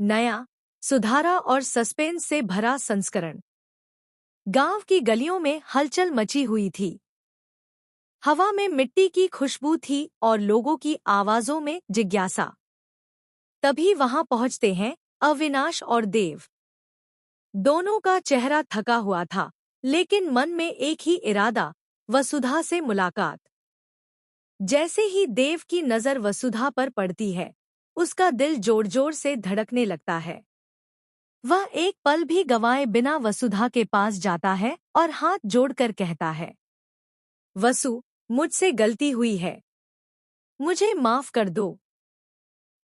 नया, सुधारा और सस्पेंस से भरा संस्करण। गांव की गलियों में हलचल मची हुई थी। हवा में मिट्टी की खुशबू थी और लोगों की आवाजों में जिज्ञासा। तभी वहां पहुंचते हैं अविनाश और देव। दोनों का चेहरा थका हुआ था, लेकिन मन में एक ही इरादा, वसुधा से मुलाकात। जैसे ही देव की नजर वसुधा पर पड़ती है, उसका दिल जोर जोर से धड़कने लगता है। वह एक पल भी गंवाए बिना वसुधा के पास जाता है और हाथ जोड़कर कहता है, वसु, मुझसे गलती हुई है। मुझे माफ कर दो।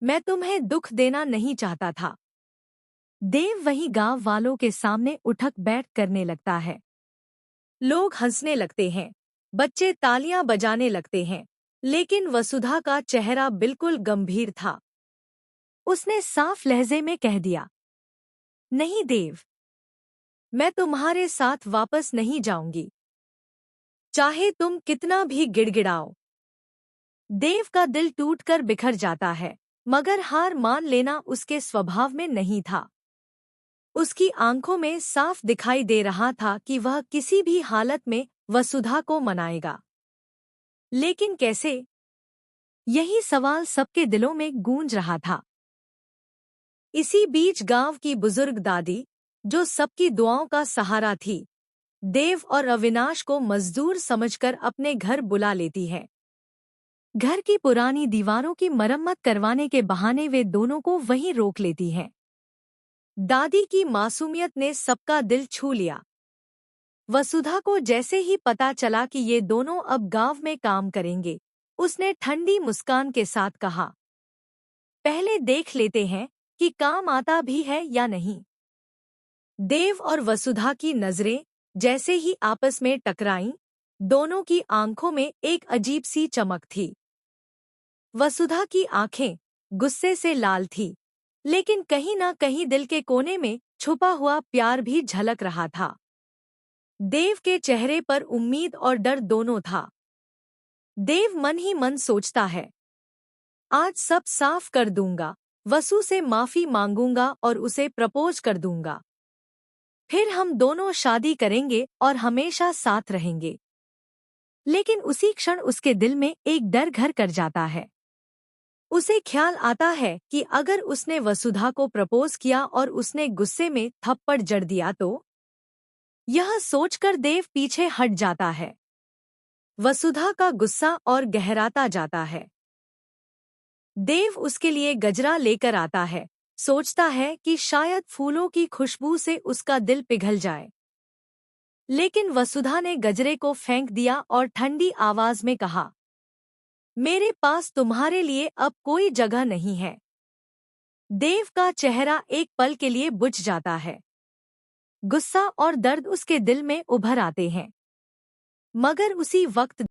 मैं तुम्हें दुख देना नहीं चाहता था। देव वहीं गांव वालों के सामने उठक बैठ करने लगता है। लोग हंसने लगते हैं, बच्चे तालियां बजाने लगते हैं, लेकिन वसुधा का चेहरा बिल्कुल गंभीर था। उसने साफ लहजे में कह दिया, नहीं देव, मैं तुम्हारे साथ वापस नहीं जाऊंगी, चाहे तुम कितना भी गिड़गिड़ाओ। देव का दिल टूटकर बिखर जाता है, मगर हार मान लेना उसके स्वभाव में नहीं था। उसकी आंखों में साफ दिखाई दे रहा था कि वह किसी भी हालत में वसुधा को मनाएगा। लेकिन कैसे? यही सवाल सबके दिलों में गूंज रहा था। इसी बीच गांव की बुजुर्ग दादी, जो सबकी दुआओं का सहारा थी, देव और अविनाश को मजदूर समझकर अपने घर बुला लेती है। घर की पुरानी दीवारों की मरम्मत करवाने के बहाने वे दोनों को वहीं रोक लेती हैं। दादी की मासूमियत ने सबका दिल छू लिया। वसुधा को जैसे ही पता चला कि ये दोनों अब गांव में काम करेंगे, उसने ठंडी मुस्कान के साथ कहा, पहले देख लेते हैं कि काम आता भी है या नहीं। देव और वसुधा की नजरें जैसे ही आपस में टकराईं, दोनों की आंखों में एक अजीब सी चमक थी। वसुधा की आंखें गुस्से से लाल थी, लेकिन कहीं ना कहीं दिल के कोने में छुपा हुआ प्यार भी झलक रहा था। देव के चेहरे पर उम्मीद और डर दोनों था। देव मन ही मन सोचता है, आज सब साफ कर दूंगा, वसु से माफी मांगूंगा और उसे प्रपोज कर दूंगा। फिर हम दोनों शादी करेंगे और हमेशा साथ रहेंगे। लेकिन उसी क्षण उसके दिल में एक डर घर कर जाता है। उसे ख्याल आता है कि अगर उसने वसुधा को प्रपोज किया और उसने गुस्से में थप्पड़ जड़ दिया तो? यह सोचकर देव पीछे हट जाता है। वसुधा का गुस्सा और गहराता जाता है। देव उसके लिए गजरा लेकर आता है, सोचता है कि शायद फूलों की खुशबू से उसका दिल पिघल जाए। लेकिन वसुधा ने गजरे को फेंक दिया और ठंडी आवाज में कहा, मेरे पास तुम्हारे लिए अब कोई जगह नहीं है। देव का चेहरा एक पल के लिए बुझ जाता है। गुस्सा और दर्द उसके दिल में उभर आते हैं। मगर उसी वक्त